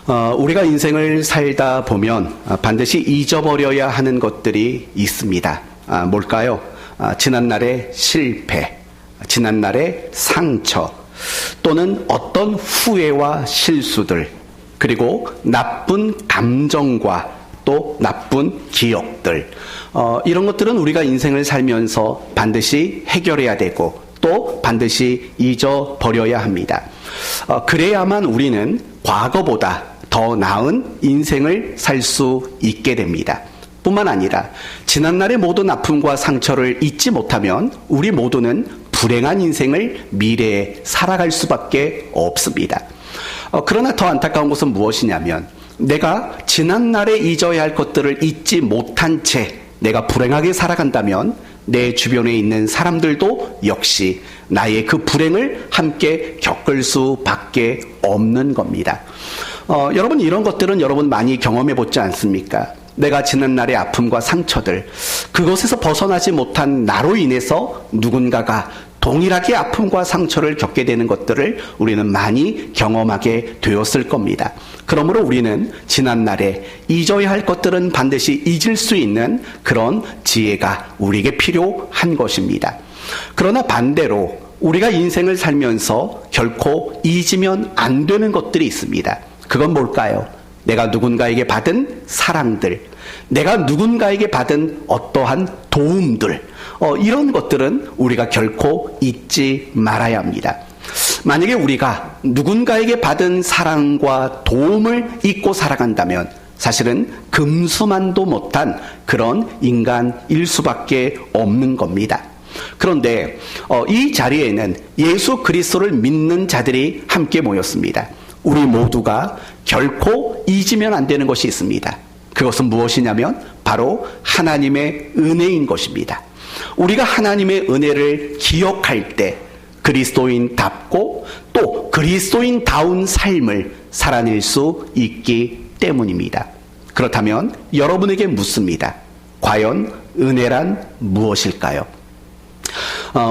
우리가 인생을 살다 보면 반드시 잊어버려야 하는 것들이 있습니다. 뭘까요? 지난날의 실패, 지난날의 상처, 또는 어떤 후회와 실수들, 그리고 나쁜 감정과 또 나쁜 기억들, 이런 것들은 우리가 인생을 살면서 반드시 해결해야 되고 또 반드시 잊어버려야 합니다. 그래야만 우리는 과거보다 더 나은 인생을 살 수 있게 됩니다. 뿐만 아니라 지난날의 모든 아픔과 상처를 잊지 못하면 우리 모두는 불행한 인생을 미래에 살아갈 수밖에 없습니다. 그러나 더 안타까운 것은 무엇이냐면 내가 지난날에 잊어야 할 것들을 잊지 못한 채 내가 불행하게 살아간다면 내 주변에 있는 사람들도 역시 나의 그 불행을 함께 겪을 수밖에 없는 겁니다. 여러분, 이런 것들은 여러분 많이 경험해 보지 않습니까? 내가 지난날의 아픔과 상처들, 그것에서 벗어나지 못한 나로 인해서 누군가가 동일하게 아픔과 상처를 겪게 되는 것들을 우리는 많이 경험하게 되었을 겁니다. 그러므로 우리는 지난날에 잊어야 할 것들은 반드시 잊을 수 있는 그런 지혜가 우리에게 필요한 것입니다. 그러나 반대로 우리가 인생을 살면서 결코 잊으면 안 되는 것들이 있습니다. 그건 뭘까요? 내가 누군가에게 받은 사랑들, 내가 누군가에게 받은 어떠한 도움들, 이런 것들은 우리가 결코 잊지 말아야 합니다. 만약에 우리가 누군가에게 받은 사랑과 도움을 잊고 살아간다면 사실은 금수만도 못한 그런 인간일 수밖에 없는 겁니다. 그런데 이 자리에는 예수 그리스도를 믿는 자들이 함께 모였습니다. 우리 모두가 결코 잊으면 안 되는 것이 있습니다. 그것은 무엇이냐면 바로 하나님의 은혜인 것입니다. 우리가 하나님의 은혜를 기억할 때 그리스도인답고 또 그리스도인다운 삶을 살아낼 수 있기 때문입니다. 그렇다면 여러분에게 묻습니다. 과연 은혜란 무엇일까요?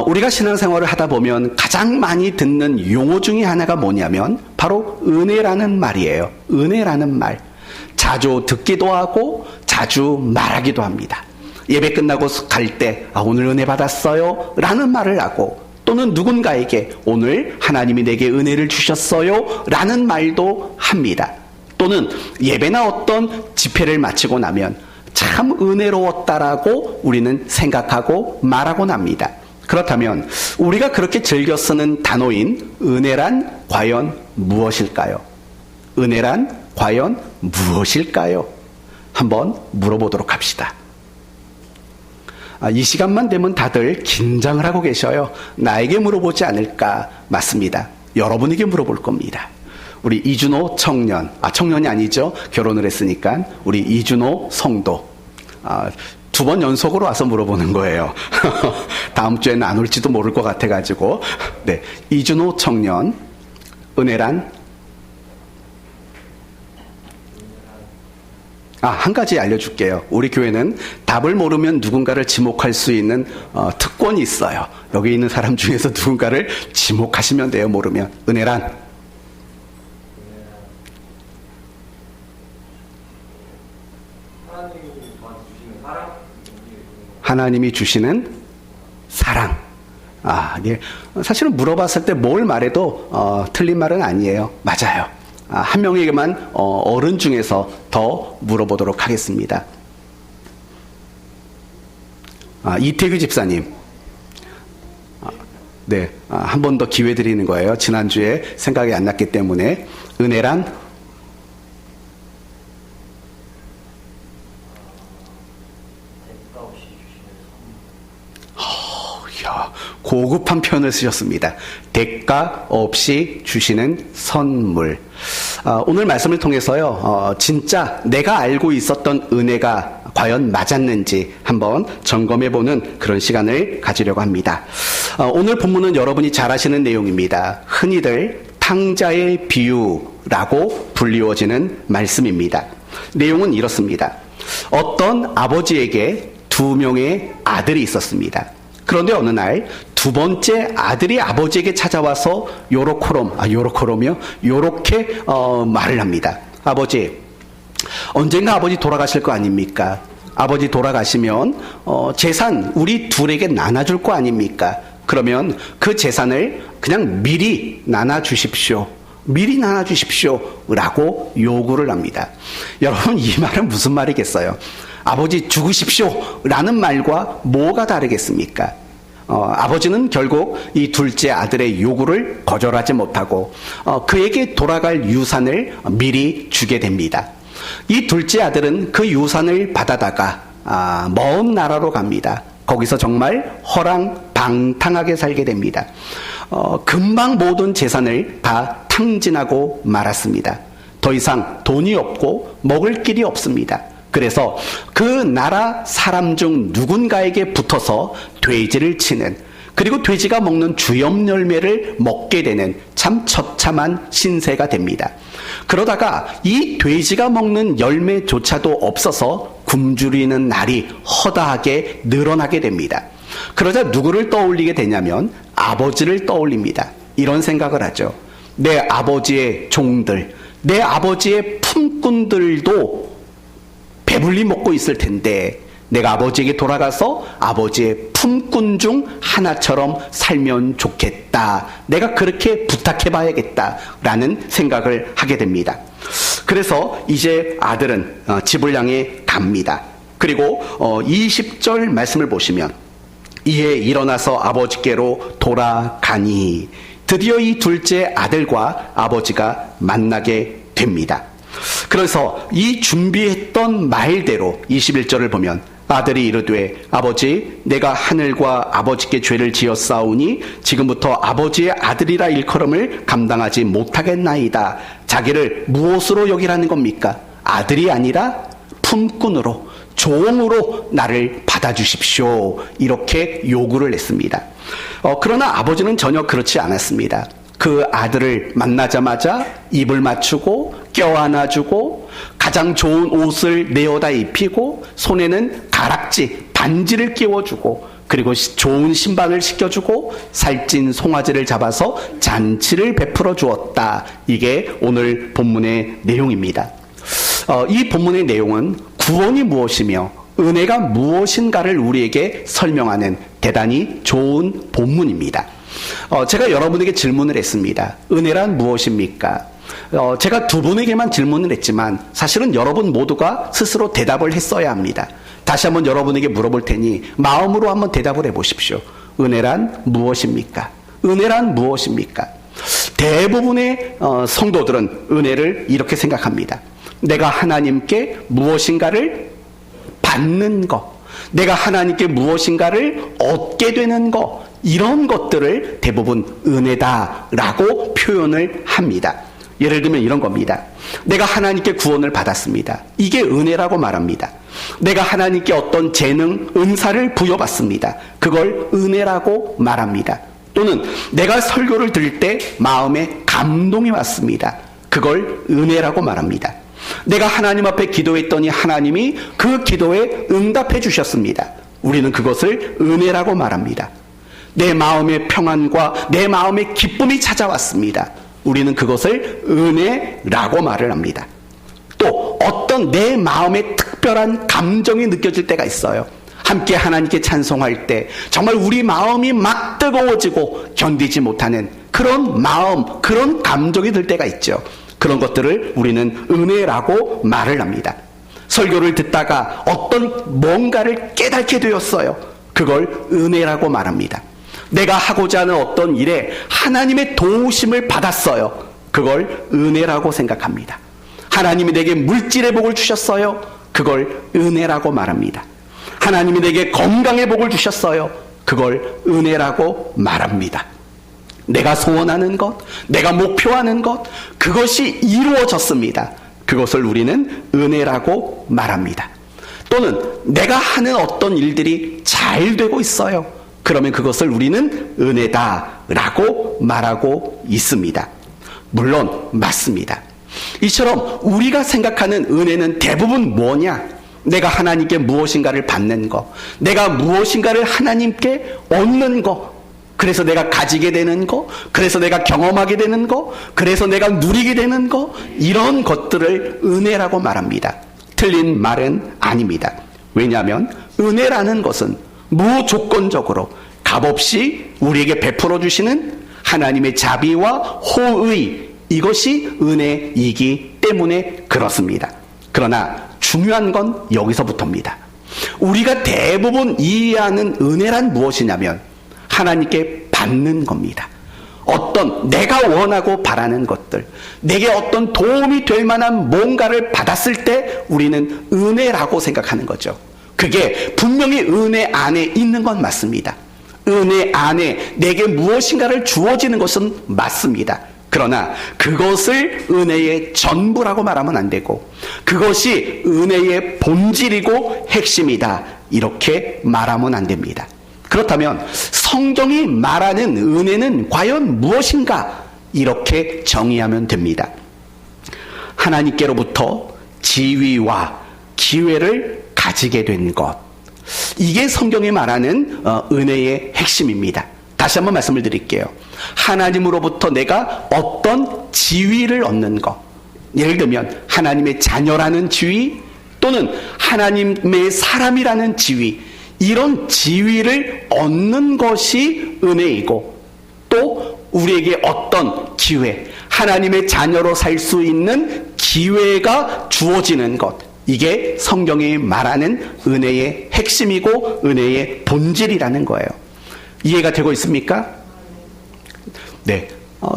우리가 신앙생활을 하다 보면 가장 많이 듣는 용어 중에 하나가 뭐냐면 바로 은혜라는 말이에요. 은혜라는 말. 자주 듣기도 하고 자주 말하기도 합니다. 예배 끝나고 갈 때 오늘 은혜 받았어요 라는 말을 하고, 또는 누군가에게 오늘 하나님이 내게 은혜를 주셨어요 라는 말도 합니다. 또는 예배나 어떤 집회를 마치고 나면 참 은혜로웠다라고 우리는 생각하고 말하곤 합니다. 그렇다면 우리가 그렇게 즐겨 쓰는 단어인 은혜란 과연 무엇일까요? 은혜란 과연 무엇일까요? 한번 물어보도록 합시다. 이 시간만 되면 다들 긴장을 하고 계셔요. 나에게 물어보지 않을까? 맞습니다. 여러분에게 물어볼 겁니다. 우리 이준호 청년, 청년이 아니죠. 결혼을 했으니까 우리 이준호 성도. 2번 연속으로 와서 물어보는 거예요. 다음 주에는 안 올지도 모를 것 같아가지고. 네, 이준호 청년, 은혜란? 한 가지 알려줄게요. 우리 교회는 답을 모르면 누군가를 지목할 수 있는 특권이 있어요. 여기 있는 사람 중에서 누군가를 지목하시면 돼요. 모르면. 은혜란? 하나님이 주시는 사랑. 네. 사실은 물어봤을 때 뭘 말해도 틀린 말은 아니에요. 맞아요. 한 명에게만 어른 중에서 더 물어보도록 하겠습니다. 이태규 집사님. 네, 한 번 더 기회 드리는 거예요. 지난주에 생각이 안 났기 때문에. 은혜란? 고급한 표현을 쓰셨습니다. 대가 없이 주시는 선물. 오늘 말씀을 통해서요, 진짜 내가 알고 있었던 은혜가 과연 맞았는지 한번 점검해보는 그런 시간을 가지려고 합니다. 오늘 본문은 여러분이 잘 아시는 내용입니다. 흔히들 탕자의 비유라고 불리워지는 말씀입니다. 내용은 이렇습니다. 어떤 아버지에게 2명의 아들이 있었습니다. 그런데 어느 날 2번째 아들이 아버지에게 찾아와서 요렇게 말을 합니다. 아버지, 언젠가 아버지 돌아가실 거 아닙니까? 아버지 돌아가시면 재산 우리 둘에게 나눠줄 거 아닙니까? 그러면 그 재산을 그냥 미리 나눠주십시오. 미리 나눠주십시오. 라고 요구를 합니다. 여러분, 이 말은 무슨 말이겠어요? 아버지 죽으십시오. 라는 말과 뭐가 다르겠습니까? 아버지는 결국 이 둘째 아들의 요구를 거절하지 못하고 그에게 돌아갈 유산을 미리 주게 됩니다. 이 둘째 아들은 그 유산을 받아다가 먼 나라로 갑니다. 거기서 정말 허랑방탕하게 살게 됩니다. 금방 모든 재산을 다 탕진하고 말았습니다. 더 이상 돈이 없고 먹을 길이 없습니다. 그래서 그 나라 사람 중 누군가에게 붙어서 돼지를 치는, 그리고 돼지가 먹는 주염 열매를 먹게 되는 참 처참한 신세가 됩니다. 그러다가 이 돼지가 먹는 열매조차도 없어서 굶주리는 날이 허다하게 늘어나게 됩니다. 그러자 누구를 떠올리게 되냐면 아버지를 떠올립니다. 이런 생각을 하죠. 내 아버지의 종들, 내 아버지의 품꾼들도 배불리 먹고 있을 텐데 내가 아버지에게 돌아가서 아버지의 품꾼 중 하나처럼 살면 좋겠다. 내가 그렇게 부탁해봐야겠다. 라는 생각을 하게 됩니다. 그래서 이제 아들은 집을 향해 갑니다. 그리고 20절 말씀을 보시면 이에 일어나서 아버지께로 돌아가니 드디어 이 둘째 아들과 아버지가 만나게 됩니다. 그래서 이 준비했던 말대로 21절을 보면 아들이 이르되 아버지 내가 하늘과 아버지께 죄를 지었사오니 지금부터 아버지의 아들이라 일컬음을 감당하지 못하겠나이다. 자기를 무엇으로 여기라는 겁니까? 아들이 아니라 품꾼으로, 종으로 나를 받아주십시오. 이렇게 요구를 했습니다. 그러나 아버지는 전혀 그렇지 않았습니다. 그 아들을 만나자마자 입을 맞추고 껴안아주고 가장 좋은 옷을 내어다 입히고 손에는 가락지, 반지를 끼워주고 그리고 좋은 신발을 시켜주고 살찐 송아지를 잡아서 잔치를 베풀어 주었다. 이게 오늘 본문의 내용입니다. 이 본문의 내용은 구원이 무엇이며 은혜가 무엇인가를 우리에게 설명하는 대단히 좋은 본문입니다. 제가 여러분에게 질문을 했습니다. 은혜란 무엇입니까? 제가 두 분에게만 질문을 했지만 사실은 여러분 모두가 스스로 대답을 했어야 합니다. 다시 한번 여러분에게 물어볼 테니 마음으로 한번 대답을 해보십시오. 은혜란 무엇입니까? 은혜란 무엇입니까? 대부분의 성도들은 은혜를 이렇게 생각합니다. 내가 하나님께 무엇인가를 받는 것, 내가 하나님께 무엇인가를 얻게 되는 것, 이런 것들을 대부분 은혜다라고 표현을 합니다. 예를 들면 이런 겁니다. 내가 하나님께 구원을 받았습니다. 이게 은혜라고 말합니다. 내가 하나님께 어떤 재능, 은사를 부여받습니다. 그걸 은혜라고 말합니다. 또는 내가 설교를 들을 때 마음에 감동이 왔습니다. 그걸 은혜라고 말합니다. 내가 하나님 앞에 기도했더니 하나님이 그 기도에 응답해 주셨습니다. 우리는 그것을 은혜라고 말합니다. 내 마음의 평안과 내 마음의 기쁨이 찾아왔습니다. 우리는 그것을 은혜라고 말을 합니다. 또 어떤 내 마음에 특별한 감정이 느껴질 때가 있어요. 함께 하나님께 찬송할 때 정말 우리 마음이 막 뜨거워지고 견디지 못하는 그런 마음, 그런 감정이 들 때가 있죠. 그런 것들을 우리는 은혜라고 말을 합니다. 설교를 듣다가 어떤 뭔가를 깨닫게 되었어요. 그걸 은혜라고 말합니다. 내가 하고자 하는 어떤 일에 하나님의 도우심을 받았어요. 그걸 은혜라고 생각합니다. 하나님이 내게 물질의 복을 주셨어요. 그걸 은혜라고 말합니다. 하나님이 내게 건강의 복을 주셨어요. 그걸 은혜라고 말합니다. 내가 소원하는 것, 내가 목표하는 것, 그것이 이루어졌습니다. 그것을 우리는 은혜라고 말합니다. 또는 내가 하는 어떤 일들이 잘 되고 있어요. 그러면 그것을 우리는 은혜다라고 말하고 있습니다. 물론 맞습니다. 이처럼 우리가 생각하는 은혜는 대부분 뭐냐? 내가 하나님께 무엇인가를 받는 것, 내가 무엇인가를 하나님께 얻는 것, 그래서 내가 가지게 되는 거, 그래서 내가 경험하게 되는 거, 그래서 내가 누리게 되는 거, 이런 것들을 은혜라고 말합니다. 틀린 말은 아닙니다. 왜냐하면 은혜라는 것은 무조건적으로 값없이 우리에게 베풀어 주시는 하나님의 자비와 호의, 이것이 은혜이기 때문에 그렇습니다. 그러나 중요한 건 여기서부터입니다. 우리가 대부분 이해하는 은혜란 무엇이냐면 하나님께 받는 겁니다. 어떤 내가 원하고 바라는 것들, 내게 어떤 도움이 될 만한 뭔가를 받았을 때 우리는 은혜라고 생각하는 거죠. 그게 분명히 은혜 안에 있는 건 맞습니다. 은혜 안에 내게 무엇인가를 주어지는 것은 맞습니다. 그러나 그것을 은혜의 전부라고 말하면 안 되고 그것이 은혜의 본질이고 핵심이다, 이렇게 말하면 안 됩니다. 그렇다면 성경이 말하는 은혜는 과연 무엇인가? 이렇게 정의하면 됩니다. 하나님께로부터 지위와 기회를 가지게 된 것, 이게 성경이 말하는 은혜의 핵심입니다. 다시 한번 말씀을 드릴게요. 하나님으로부터 내가 어떤 지위를 얻는 것, 예를 들면 하나님의 자녀라는 지위 또는 하나님의 사람이라는 지위, 이런 지위를 얻는 것이 은혜이고, 또 우리에게 어떤 기회, 하나님의 자녀로 살 수 있는 기회가 주어지는 것, 이게 성경이 말하는 은혜의 핵심이고 은혜의 본질이라는 거예요. 이해가 되고 있습니까? 네.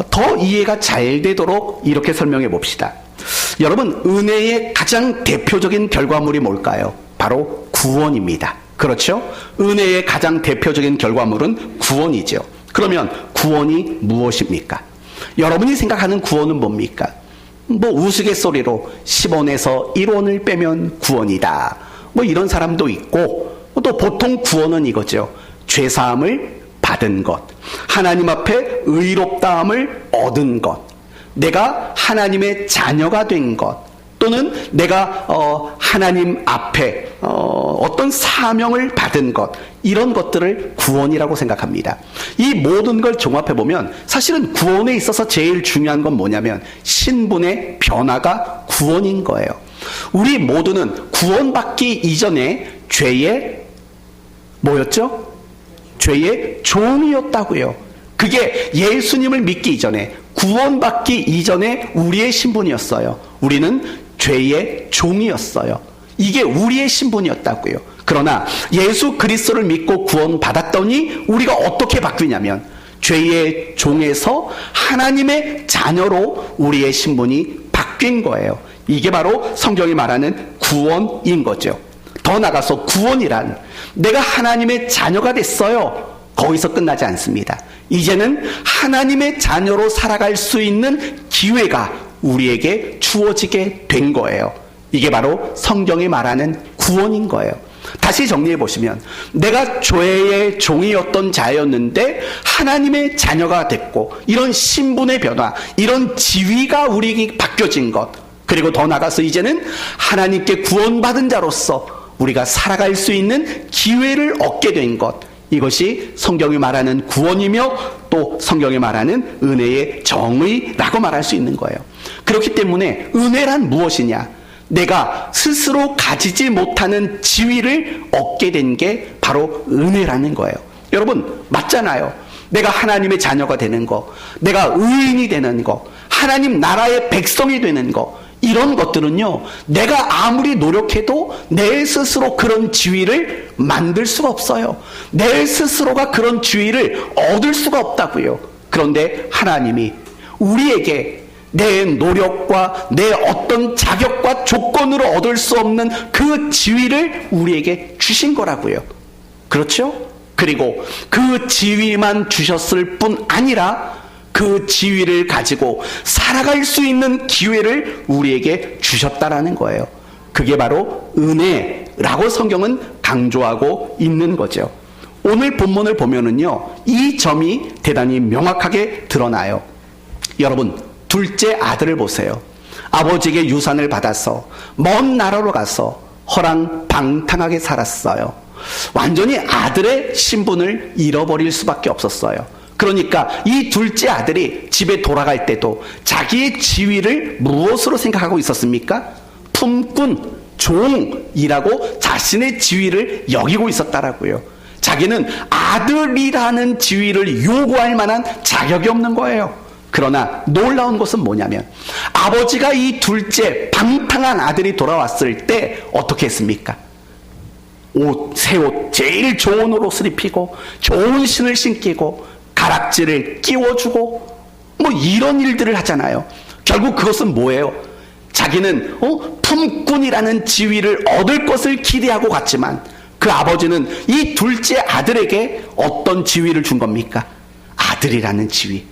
더 이해가 잘 되도록 이렇게 설명해 봅시다. 여러분, 은혜의 가장 대표적인 결과물이 뭘까요? 바로 구원입니다. 그렇죠? 은혜의 가장 대표적인 결과물은 구원이죠. 그러면 구원이 무엇입니까? 여러분이 생각하는 구원은 뭡니까? 우스갯소리로 10원에서 1원을 빼면 구원이다, 이런 사람도 있고, 또 보통 구원은 이거죠. 죄사함을 받은 것, 하나님 앞에 의롭다함을 얻은 것, 내가 하나님의 자녀가 된 것, 또는 내가 하나님 앞에 어떤 사명을 받은 것, 이런 것들을 구원이라고 생각합니다. 이 모든 걸 종합해보면 사실은 구원에 있어서 제일 중요한 건 뭐냐면 신분의 변화가 구원인 거예요. 우리 모두는 구원받기 이전에 죄의 뭐였죠? 죄의 종이었다고요. 그게 예수님을 믿기 이전에, 구원받기 이전에 우리의 신분이었어요. 우리는 죄의 종이었어요. 이게 우리의 신분이었다고요. 그러나 예수 그리스도를 믿고 구원받았더니 우리가 어떻게 바뀌냐면 죄의 종에서 하나님의 자녀로 우리의 신분이 바뀐 거예요. 이게 바로 성경이 말하는 구원인 거죠. 더 나아가서 구원이란 내가 하나님의 자녀가 됐어요, 거기서 끝나지 않습니다. 이제는 하나님의 자녀로 살아갈 수 있는 기회가 우리에게 주어지게 된 거예요. 이게 바로 성경이 말하는 구원인 거예요. 다시 정리해 보시면 내가 죄의 종이었던 자였는데 하나님의 자녀가 됐고, 이런 신분의 변화, 이런 지위가 우리에게 바뀌어진 것, 그리고 더 나아가서 이제는 하나님께 구원받은 자로서 우리가 살아갈 수 있는 기회를 얻게 된 것, 이것이 성경이 말하는 구원이며 또 성경이 말하는 은혜의 정의라고 말할 수 있는 거예요. 그렇기 때문에 은혜란 무엇이냐? 내가 스스로 가지지 못하는 지위를 얻게 된 게 바로 은혜라는 거예요. 여러분, 맞잖아요. 내가 하나님의 자녀가 되는 거, 내가 의인이 되는 거, 하나님 나라의 백성이 되는 거, 이런 것들은요, 내가 아무리 노력해도 내 스스로 그런 지위를 만들 수가 없어요. 내 스스로가 그런 지위를 얻을 수가 없다고요. 그런데 하나님이 우리에게 내 노력과 내 어떤 자격과 조건으로 얻을 수 없는 그 지위를 우리에게 주신 거라고요. 그렇죠? 그리고 그 지위만 주셨을 뿐 아니라 그 지위를 가지고 살아갈 수 있는 기회를 우리에게 주셨다라는 거예요. 그게 바로 은혜라고 성경은 강조하고 있는 거죠. 오늘 본문을 보면은요, 이 점이 대단히 명확하게 드러나요. 여러분, 둘째 아들을 보세요. 아버지에게 유산을 받아서 먼 나라로 가서 허랑방탕하게 살았어요. 완전히 아들의 신분을 잃어버릴 수밖에 없었어요. 그러니까 이 둘째 아들이 집에 돌아갈 때도 자기의 지위를 무엇으로 생각하고 있었습니까? 품꾼, 종이라고 자신의 지위를 여기고 있었다라고요. 자기는 아들이라는 지위를 요구할 만한 자격이 없는 거예요. 그러나 놀라운 것은 뭐냐면 아버지가 이 둘째 방탕한 아들이 돌아왔을 때 어떻게 했습니까? 새 옷, 제일 좋은 옷을 입히고 좋은 신을 신기고 가락지를 끼워주고 뭐 이런 일들을 하잖아요. 결국 그것은 뭐예요? 자기는 품꾼이라는 지위를 얻을 것을 기대하고 갔지만 그 아버지는 이 둘째 아들에게 어떤 지위를 준 겁니까? 아들이라는 지위.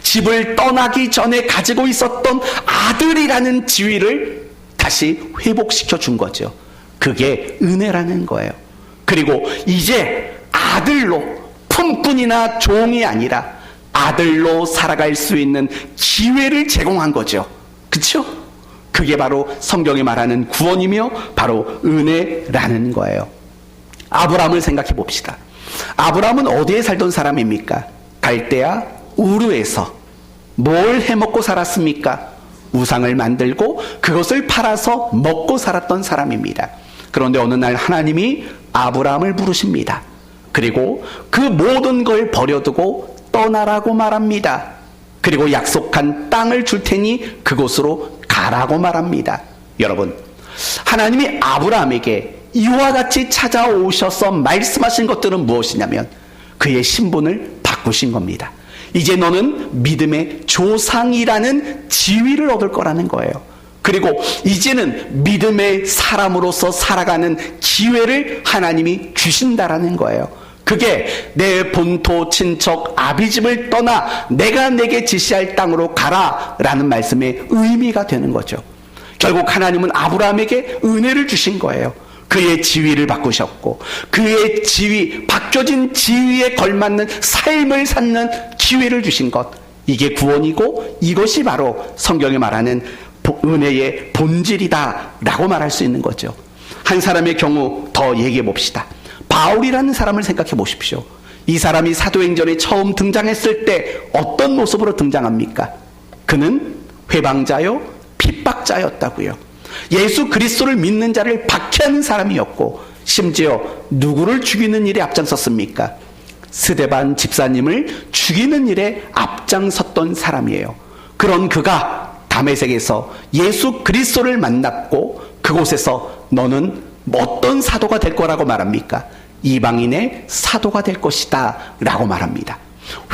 집을 떠나기 전에 가지고 있었던 아들이라는 지위를 다시 회복시켜 준 거죠. 그게 은혜라는 거예요. 그리고 이제 아들로, 품꾼이나 종이 아니라 아들로 살아갈 수 있는 기회를 제공한 거죠. 그렇죠? 그게 바로 성경이 말하는 구원이며 바로 은혜라는 거예요. 아브라함을 생각해 봅시다. 아브라함은 어디에 살던 사람입니까? 갈대아 우르에서 뭘 해먹고 살았습니까? 우상을 만들고 그것을 팔아서 먹고 살았던 사람입니다. 그런데 어느 날 하나님이 아브라함을 부르십니다. 그리고 그 모든 걸 버려두고 떠나라고 말합니다. 그리고 약속한 땅을 줄 테니 그곳으로 가라고 말합니다. 여러분, 하나님이 아브라함에게 이와 같이 찾아오셔서 말씀하신 것들은 무엇이냐면 그의 신분을 바꾸신 겁니다. 이제 너는 믿음의 조상이라는 지위를 얻을 거라는 거예요. 그리고 이제는 믿음의 사람으로서 살아가는 기회를 하나님이 주신다라는 거예요. 그게 내 본토 친척 아비집을 떠나 내가 내게 지시할 땅으로 가라라는 말씀의 의미가 되는 거죠. 결국 하나님은 아브라함에게 은혜를 주신 거예요. 그의 지위를 바꾸셨고 그의 지위, 바뀌어진 지위에 걸맞는 삶을 갖는 기회를 주신 것, 이게 구원이고 이것이 바로 성경이 말하는 은혜의 본질이다 라고 말할 수 있는 거죠. 한 사람의 경우 더 얘기해 봅시다. 바울이라는 사람을 생각해 보십시오. 이 사람이 사도행전에 처음 등장했을 때 어떤 모습으로 등장합니까? 그는 회방자요 핍박자였다고요. 예수 그리스도를 믿는 자를 박해하는 사람이었고 심지어 누구를 죽이는 일에 앞장섰습니까? 스데반 집사님을 죽이는 일에 앞장섰던 사람이에요. 그런 그가 다메섹에서 예수 그리스도를 만났고 그곳에서 너는 어떤 사도가 될 거라고 말합니까? 이방인의 사도가 될 것이다 라고 말합니다.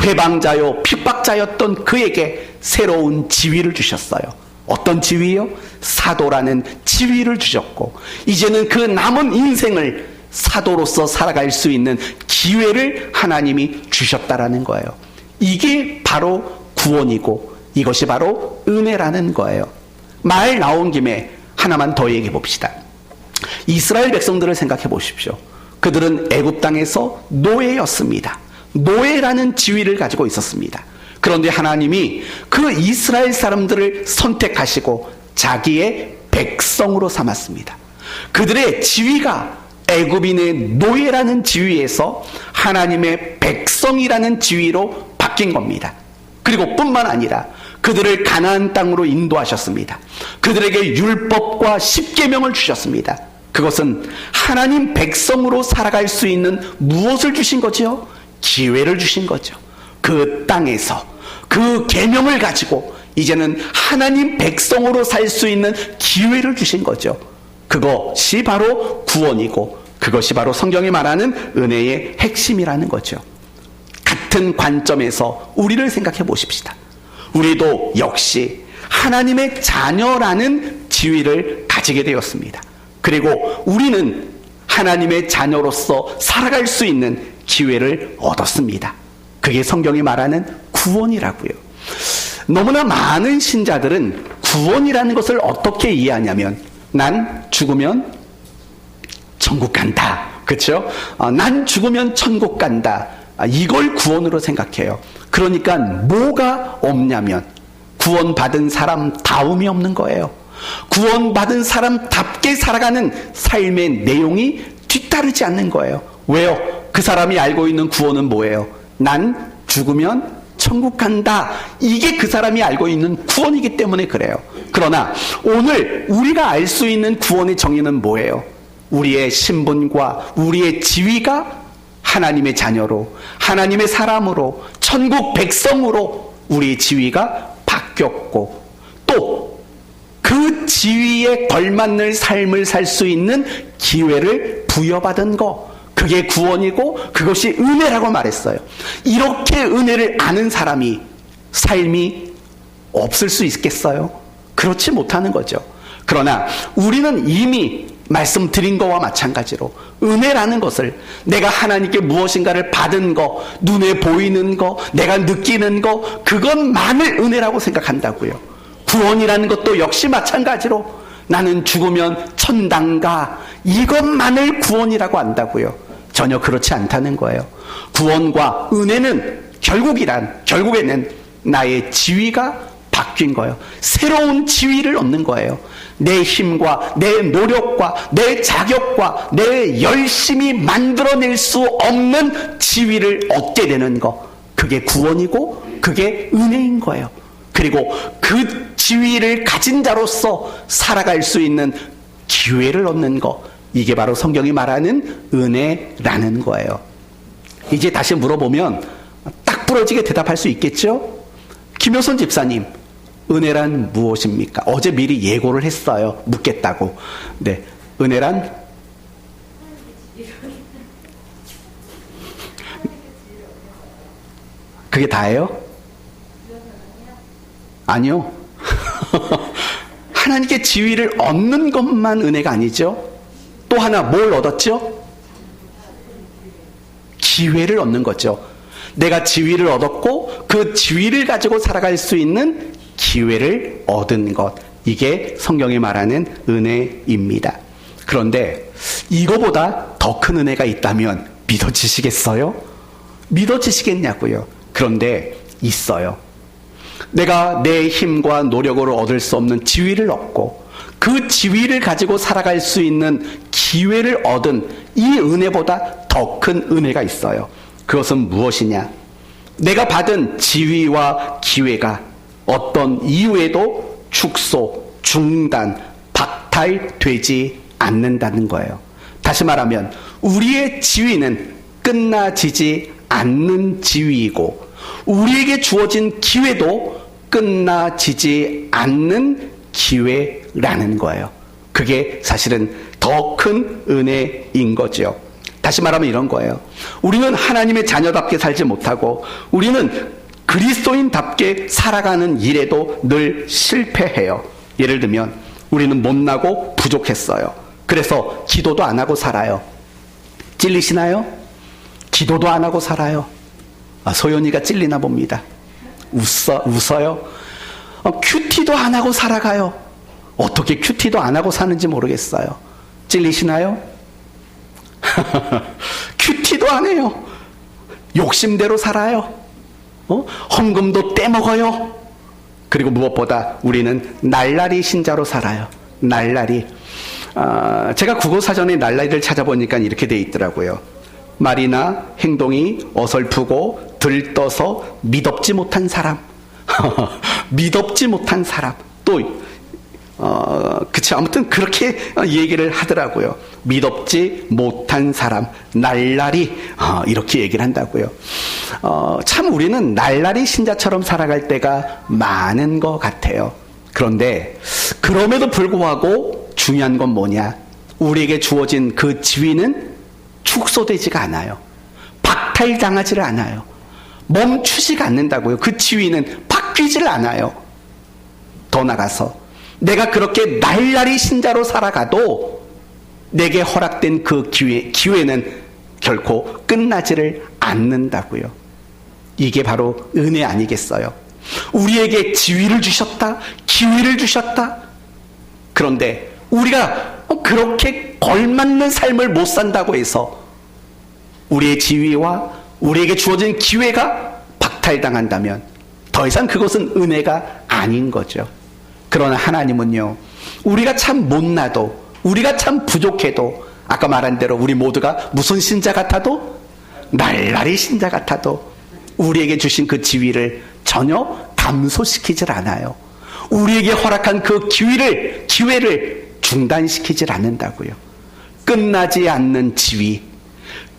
회방자요 핍박자였던 그에게 새로운 지위를 주셨어요. 어떤 지위요? 사도라는 지위를 주셨고 이제는 그 남은 인생을 사도로서 살아갈 수 있는 기회를 하나님이 주셨다라는 거예요. 이게 바로 구원이고 이것이 바로 은혜라는 거예요. 말 나온 김에 하나만 더 얘기해 봅시다. 이스라엘 백성들을 생각해 보십시오. 그들은 애굽 땅에서 노예였습니다. 노예라는 지위를 가지고 있었습니다. 그런데 하나님이 그 이스라엘 사람들을 선택하시고 자기의 백성으로 삼았습니다. 그들의 지위가 애굽인의 노예라는 지위에서 하나님의 백성이라는 지위로 바뀐 겁니다. 그리고 뿐만 아니라 그들을 가나안 땅으로 인도하셨습니다. 그들에게 율법과 십계명을 주셨습니다. 그것은 하나님 백성으로 살아갈 수 있는 무엇을 주신 거죠? 기회를 주신 거죠. 그 땅에서 그 계명을 가지고 이제는 하나님 백성으로 살 수 있는 기회를 주신 거죠. 그것이 바로 구원이고 그것이 바로 성경이 말하는 은혜의 핵심이라는 거죠. 같은 관점에서 우리를 생각해 보십시다. 우리도 역시 하나님의 자녀라는 지위를 가지게 되었습니다. 그리고 우리는 하나님의 자녀로서 살아갈 수 있는 기회를 얻었습니다. 그게 성경이 말하는 구원이라고요. 너무나 많은 신자들은 구원이라는 것을 어떻게 이해하냐면 난 죽으면 천국 간다. 그렇죠? 난 죽으면 천국 간다. 이걸 구원으로 생각해요. 그러니까 뭐가 없냐면 구원받은 사람다움이 없는 거예요. 구원받은 사람답게 살아가는 삶의 내용이 뒤따르지 않는 거예요. 왜요? 그 사람이 알고 있는 구원은 뭐예요? 난 죽으면 천국 간다. 이게 그 사람이 알고 있는 구원이기 때문에 그래요. 그러나 오늘 우리가 알 수 있는 구원의 정의는 뭐예요? 우리의 신분과 우리의 지위가 하나님의 자녀로, 하나님의 사람으로, 천국 백성으로 우리의 지위가 바뀌었고, 또 그 지위에 걸맞는 삶을 살 수 있는 기회를 부여받은 거, 그게 구원이고 그것이 은혜라고 말했어요. 이렇게 은혜를 아는 사람이 삶이 없을 수 있겠어요? 그렇지 못하는 거죠. 그러나 우리는 이미 말씀드린 거와 마찬가지로 은혜라는 것을, 내가 하나님께 무엇인가를 받은 거, 눈에 보이는 거, 내가 느끼는 거, 그것만을 은혜라고 생각한다고요. 구원이라는 것도 역시 마찬가지로 나는 죽으면 천당 가, 이것만을 구원이라고 안다고요. 전혀 그렇지 않다는 거예요. 구원과 은혜는 결국에는 나의 지위가 바뀐 거예요. 새로운 지위를 얻는 거예요. 내 힘과 내 노력과 내 자격과 내 열심히 만들어낼 수 없는 지위를 얻게 되는 거, 그게 구원이고 그게 은혜인 거예요. 그리고 그 지위를 가진 자로서 살아갈 수 있는 기회를 얻는 거, 이게 바로 성경이 말하는 은혜라는 거예요. 이제 다시 물어보면 딱 부러지게 대답할 수 있겠죠? 김효선 집사님, 은혜란 무엇입니까? 어제 미리 예고를 했어요. 묻겠다고. 네, 은혜란? 그게 다예요? 아니요. 하나님께 지위를 얻는 것만 은혜가 아니죠. 또 하나 뭘 얻었죠? 기회를 얻는 거죠. 내가 지위를 얻었고 그 지위를 가지고 살아갈 수 있는 기회를 얻은 것, 이게 성경이 말하는 은혜입니다. 그런데 이거보다 더 큰 은혜가 있다면 믿어지시겠어요? 믿어지시겠냐고요. 그런데 있어요. 내가 내 힘과 노력으로 얻을 수 없는 지위를 얻고 그 지위를 가지고 살아갈 수 있는 기회를 얻은 이 은혜보다 더 큰 은혜가 있어요. 그것은 무엇이냐? 내가 받은 지위와 기회가 어떤 이유에도 축소, 중단, 박탈되지 않는다는 거예요. 다시 말하면 우리의 지위는 끝나지지 않는 지위이고 우리에게 주어진 기회도 끝나지지 않는 기회라는 거예요. 그게 사실은 더 큰 은혜인 거죠. 다시 말하면 이런 거예요. 우리는 하나님의 자녀답게 살지 못하고 우리는 그리스도인답게 살아가는 일에도 늘 실패해요. 예를 들면 우리는 못나고 부족했어요. 그래서 기도도 안 하고 살아요. 찔리시나요? 기도도 안 하고 살아요. 소연이가 찔리나 봅니다. 웃어요? 큐티도 안 하고 살아가요. 어떻게 큐티도 안 하고 사는지 모르겠어요. 찔리시나요? 큐티도 안 해요. 욕심대로 살아요. 헌금도 떼먹어요. 그리고 무엇보다 우리는 날라리 신자로 살아요. 날라리. 제가 국어사전에 날라리를 찾아보니까 이렇게 돼 있더라고요. 말이나 행동이 어설프고 들떠서 미덥지 못한 사람. 미덥지 못한 사람. 또 그치, 아무튼 그렇게 얘기를 하더라고요. 미덥지 못한 사람, 날라리, 이렇게 얘기를 한다고요. 참 우리는 날라리 신자처럼 살아갈 때가 많은 것 같아요. 그런데 그럼에도 불구하고 중요한 건 뭐냐? 우리에게 주어진 그 지위는 축소되지가 않아요. 박탈당하지를 않아요. 멈추지가 않는다고요. 그 지위는 바뀌지를 않아요. 더 나가서 내가 그렇게 날라리 신자로 살아가도 내게 허락된 그 기회는 결코 끝나지를 않는다고요. 이게 바로 은혜 아니겠어요? 우리에게 지위를 주셨다, 기회를 주셨다. 그런데 우리가 그렇게 걸맞는 삶을 못 산다고 해서 우리의 지위와 우리에게 주어진 기회가 박탈당한다면 더 이상 그것은 은혜가 아닌 거죠. 그러나 하나님은요, 우리가 참 못나도, 우리가 참 부족해도, 아까 말한 대로 우리 모두가 무슨 신자 같아도? 날라리 신자 같아도 우리에게 주신 그 지위를 전혀 감소시키질 않아요. 우리에게 허락한 그 기회를 중단시키질 않는다고요. 끝나지 않는 지위,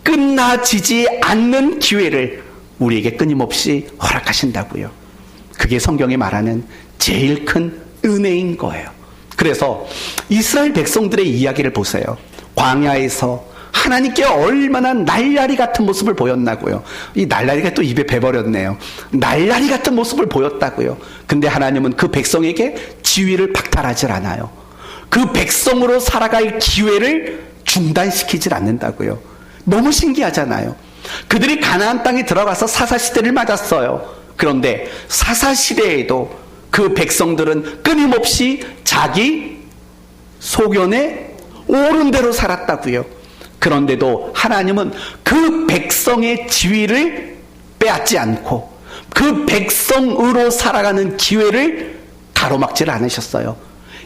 끝나지지 않는 기회를 우리에게 끊임없이 허락하신다고요. 그게 성경이 말하는 제일 큰 은혜인 거예요. 그래서 이스라엘 백성들의 이야기를 보세요. 광야에서 하나님께 얼마나 날라리 같은 모습을 보였나고요. 이 날라리가 또 입에 배버렸네요. 날라리 같은 모습을 보였다고요. 근데 하나님은 그 백성에게 지위를 박탈하지 않아요. 그 백성으로 살아갈 기회를 중단시키질 않는다고요. 너무 신기하잖아요. 그들이 가나안 땅에 들어가서 사사시대를 맞았어요. 그런데 사사시대에도 그 백성들은 끊임없이 자기 소견에 옳은 대로 살았다고요. 그런데도 하나님은 그 백성의 지위를 빼앗지 않고 그 백성으로 살아가는 기회를 가로막질 않으셨어요.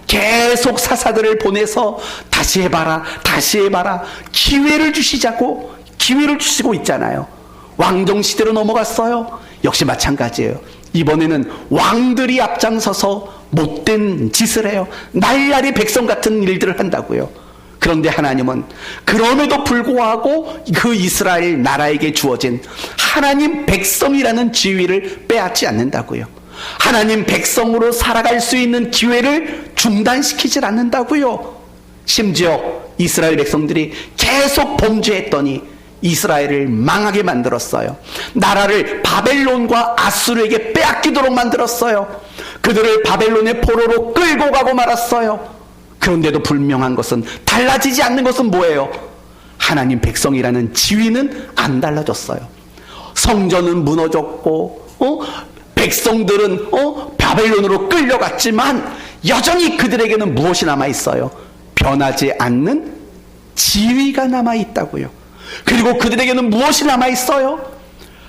계속 사사들을 보내서 다시 해봐라, 다시 해봐라, 기회를 주시자고 기회를 주시고 있잖아요. 왕정 시대로 넘어갔어요. 역시 마찬가지예요. 이번에는 왕들이 앞장서서 못된 짓을 해요. 날라리 백성 같은 일들을 한다고요. 그런데 하나님은 그럼에도 불구하고 그 이스라엘 나라에게 주어진 하나님 백성이라는 지위를 빼앗지 않는다고요. 하나님 백성으로 살아갈 수 있는 기회를 중단시키질 않는다고요. 심지어 이스라엘 백성들이 계속 범죄했더니 이스라엘을 망하게 만들었어요. 나라를 바벨론과 아수르에게 빼앗기도록 만들었어요. 그들을 바벨론의 포로로 끌고 가고 말았어요. 그런데도 분명한 것은, 달라지지 않는 것은 뭐예요? 하나님 백성이라는 지위는 안 달라졌어요. 성전은 무너졌고 백성들은 바벨론으로 끌려갔지만 여전히 그들에게는 무엇이 남아있어요? 변하지 않는 지위가 남아있다고요. 그리고 그들에게는 무엇이 남아있어요?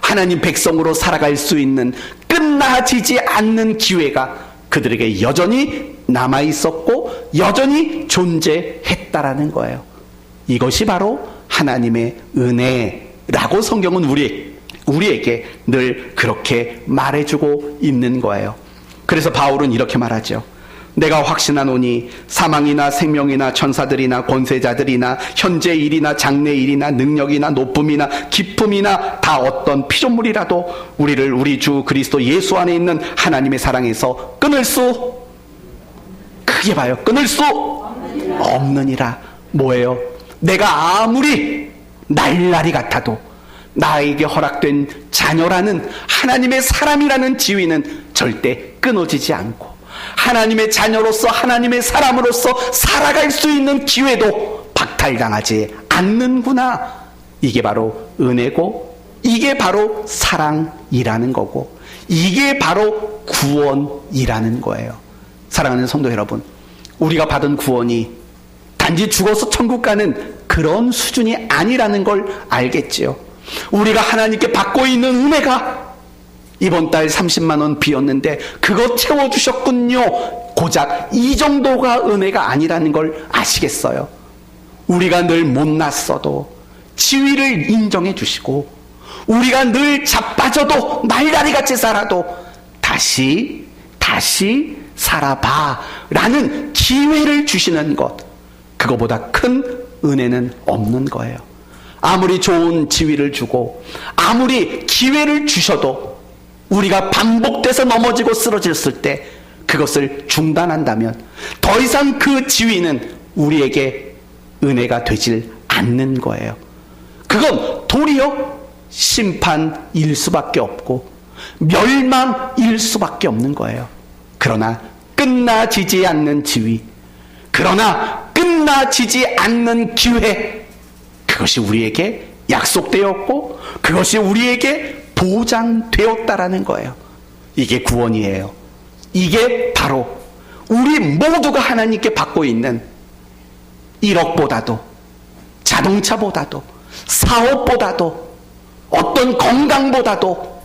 하나님 백성으로 살아갈 수 있는 끝나지지 않는 기회가 그들에게 여전히 남아있었고 여전히 존재했다라는 거예요. 이것이 바로 하나님의 은혜라고 성경은 우리에게 늘 그렇게 말해주고 있는 거예요. 그래서 바울은 이렇게 말하죠. 내가 확신하노니 사망이나 생명이나 천사들이나 권세자들이나 현재 일이나 장래 일이나 능력이나 높음이나 깊음이나 다 어떤 피조물이라도 우리를 우리 주 그리스도 예수 안에 있는 하나님의 사랑에서 끊을 수, 크게 봐요, 끊을 수 없느니라. 뭐예요? 내가 아무리 날라리 같아도 나에게 허락된 자녀라는 하나님의 사람이라는 지위는 절대 끊어지지 않고 하나님의 자녀로서 하나님의 사람으로서 살아갈 수 있는 기회도 박탈당하지 않는구나. 이게 바로 은혜고 이게 바로 사랑이라는 거고 이게 바로 구원이라는 거예요. 사랑하는 성도 여러분, 우리가 받은 구원이 단지 죽어서 천국 가는 그런 수준이 아니라는 걸 알겠지요. 우리가 하나님께 받고 있는 은혜가 이번 달 30만 원 비었는데 그거 채워주셨군요. 고작 이 정도가 은혜가 아니라는 걸 아시겠어요? 우리가 늘 못났어도 지위를 인정해 주시고 우리가 늘 자빠져도 날라리같이 살아도 다시 살아봐 라는 기회를 주시는 것, 그거보다 큰 은혜는 없는 거예요. 아무리 좋은 지위를 주고 아무리 기회를 주셔도 우리가 반복돼서 넘어지고 쓰러졌을 때 그것을 중단한다면 더 이상 그 지위는 우리에게 은혜가 되질 않는 거예요. 그건 도리어 심판일 수밖에 없고 멸망일 수밖에 없는 거예요. 그러나 끝나지지 않는 지위, 그러나 끝나지지 않는 기회, 그것이 우리에게 약속되었고 그것이 우리에게 보장되었다라는 거예요. 이게 구원이에요. 이게 바로 우리 모두가 하나님께 받고 있는 1억보다도 자동차보다도 사업보다도 어떤 건강보다도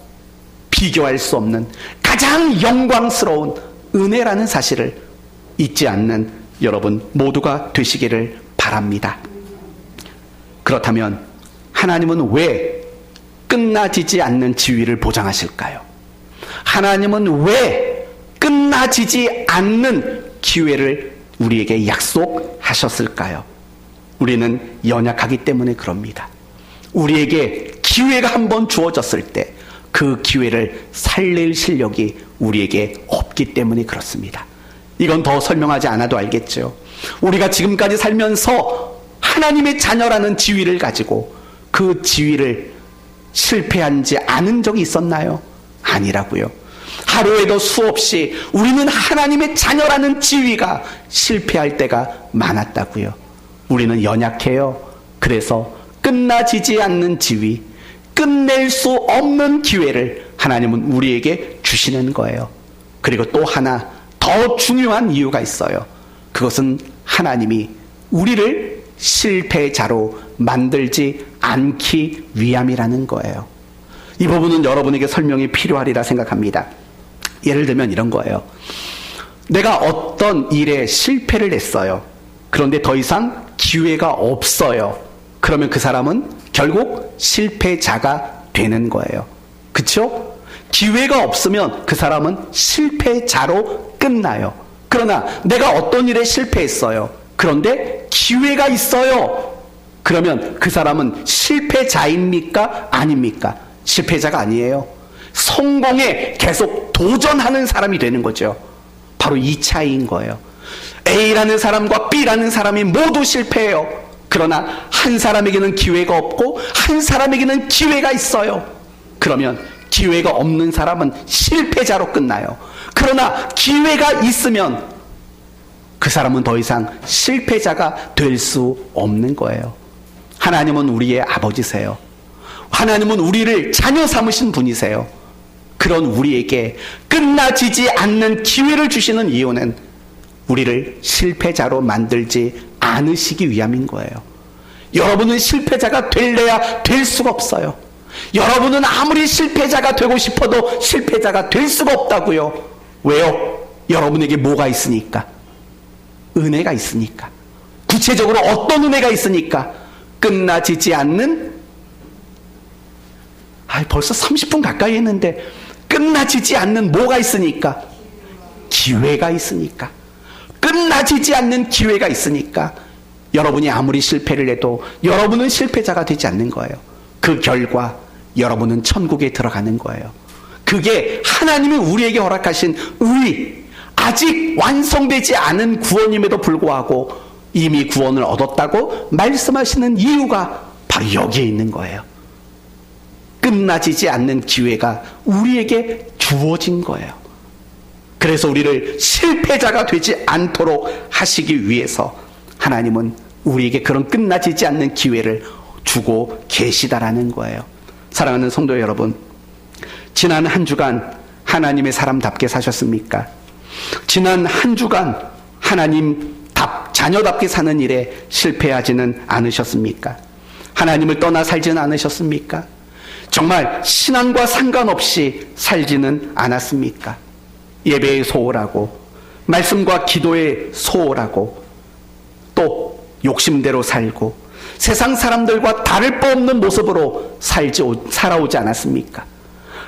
비교할 수 없는 가장 영광스러운 은혜라는 사실을 잊지 않는 여러분 모두가 되시기를 바랍니다. 그렇다면 하나님은 왜 끝나지지 않는 지위를 보장하실까요? 하나님은 왜 끝나지지 않는 기회를 우리에게 약속하셨을까요? 우리는 연약하기 때문에 그럽니다. 우리에게 기회가 한번 주어졌을 때 그 기회를 살릴 실력이 우리에게 없기 때문에 그렇습니다. 이건 더 설명하지 않아도 알겠죠. 우리가 지금까지 살면서 하나님의 자녀라는 지위를 가지고 그 지위를 실패하지 않은 적이 있었나요? 아니라고요. 하루에도 수없이 우리는 하나님의 자녀라는 지위가 실패할 때가 많았다고요. 우리는 연약해요. 그래서 끝나지지 않는 지위, 끝낼 수 없는 기회를 하나님은 우리에게 주시는 거예요. 그리고 또 하나 더 중요한 이유가 있어요. 그것은 하나님이 우리를 실패자로 만들지 않기 위함이라는 거예요. 이 부분은 여러분에게 설명이 필요하리라 생각합니다. 예를 들면 이런 거예요. 내가 어떤 일에 실패를 했어요. 그런데 더 이상 기회가 없어요. 그러면 그 사람은 결국 실패자가 되는 거예요. 그렇죠? 기회가 없으면 그 사람은 실패자로 끝나요. 그러나 내가 어떤 일에 실패했어요. 그런데 기회가 있어요. 그러면 그 사람은 실패자입니까? 아닙니까? 실패자가 아니에요. 성공에 계속 도전하는 사람이 되는 거죠. 바로 이 차이인 거예요. A라는 사람과 B라는 사람이 모두 실패해요. 그러나 한 사람에게는 기회가 없고 한 사람에게는 기회가 있어요. 그러면 기회가 없는 사람은 실패자로 끝나요. 그러나 기회가 있으면 그 사람은 더 이상 실패자가 될 수 없는 거예요. 하나님은 우리의 아버지세요. 하나님은 우리를 자녀 삼으신 분이세요. 그런 우리에게 끝나지지 않는 기회를 주시는 이유는 우리를 실패자로 만들지 않으시기 위함인 거예요. 여러분은 실패자가 될래야 될 수가 없어요. 여러분은 아무리 실패자가 되고 싶어도 실패자가 될 수가 없다고요. 왜요? 여러분에게 뭐가 있으니까? 은혜가 있으니까. 구체적으로 어떤 은혜가 있으니까? 끝나지지 않는, 벌써 30분 가까이 했는데 끝나지지 않는 뭐가 있으니까? 기회가 있으니까. 끝나지지 않는 기회가 있으니까 여러분이 아무리 실패를 해도 여러분은 실패자가 되지 않는 거예요. 그 결과 여러분은 천국에 들어가는 거예요. 그게 하나님이 우리에게 허락하신 의, 아직 완성되지 않은 구원임에도 불구하고 이미 구원을 얻었다고 말씀하시는 이유가 바로 여기에 있는 거예요. 끝나지지 않는 기회가 우리에게 주어진 거예요. 그래서 우리를 실패자가 되지 않도록 하시기 위해서 하나님은 우리에게 그런 끝나지지 않는 기회를 주고 계시다라는 거예요. 사랑하는 성도 여러분, 지난 한 주간 하나님의 사람답게 사셨습니까? 지난 한 주간 하나님 자녀답게 사는 일에 실패하지는 않으셨습니까? 하나님을 떠나 살지는 않으셨습니까? 정말 신앙과 상관없이 살지는 않았습니까? 예배에 소홀하고 말씀과 기도에 소홀하고 또 욕심대로 살고 세상 사람들과 다를 바 없는 모습으로 살아오지 않았습니까?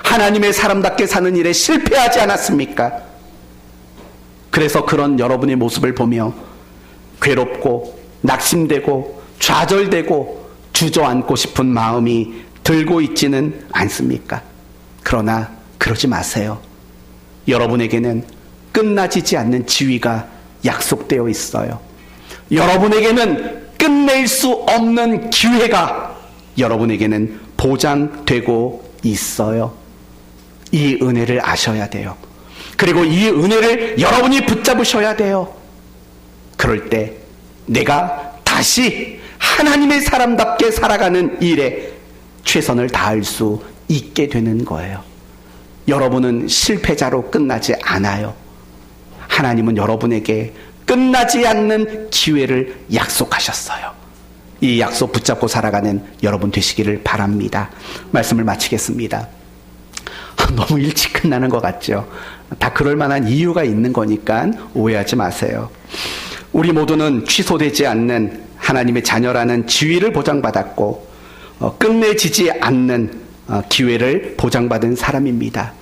하나님의 사람답게 사는 일에 실패하지 않았습니까? 그래서 그런 여러분의 모습을 보며 괴롭고 낙심되고 좌절되고 주저앉고 싶은 마음이 들고 있지는 않습니까? 그러나 그러지 마세요. 여러분에게는 끝나지지 않는 지위가 약속되어 있어요. 여러분에게는 끝낼 수 없는 기회가 여러분에게는 보장되고 있어요. 이 은혜를 아셔야 돼요. 그리고 이 은혜를 여러분이 붙잡으셔야 돼요. 그럴 때 내가 다시 하나님의 사람답게 살아가는 일에 최선을 다할 수 있게 되는 거예요. 여러분은 실패자로 끝나지 않아요. 하나님은 여러분에게 끝나지 않는 기회를 약속하셨어요. 이 약속 붙잡고 살아가는 여러분 되시기를 바랍니다. 말씀을 마치겠습니다. 너무 일찍 끝나는 것 같죠? 다 그럴 만한 이유가 있는 거니까 오해하지 마세요. 우리 모두는 취소되지 않는 하나님의 자녀라는 지위를 보장받았고 끝내지지 않는 기회를 보장받은 사람입니다.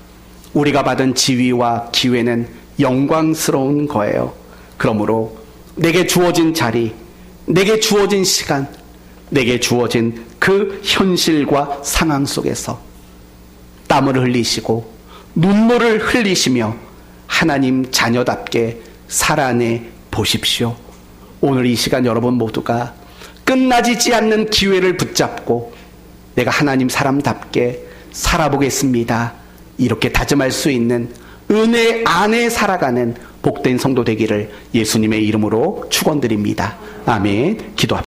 우리가 받은 지위와 기회는 영광스러운 거예요. 그러므로 내게 주어진 자리, 내게 주어진 시간, 내게 주어진 그 현실과 상황 속에서 땀을 흘리시고 눈물을 흘리시며 하나님 자녀답게 살아내 보십시오. 오늘 이 시간 여러분 모두가 끝나지지 않는 기회를 붙잡고 내가 하나님 사람답게 살아보겠습니다. 이렇게 다짐할 수 있는 은혜 안에 살아가는 복된 성도 되기를 예수님의 이름으로 축원드립니다. 아멘. 기도합시다.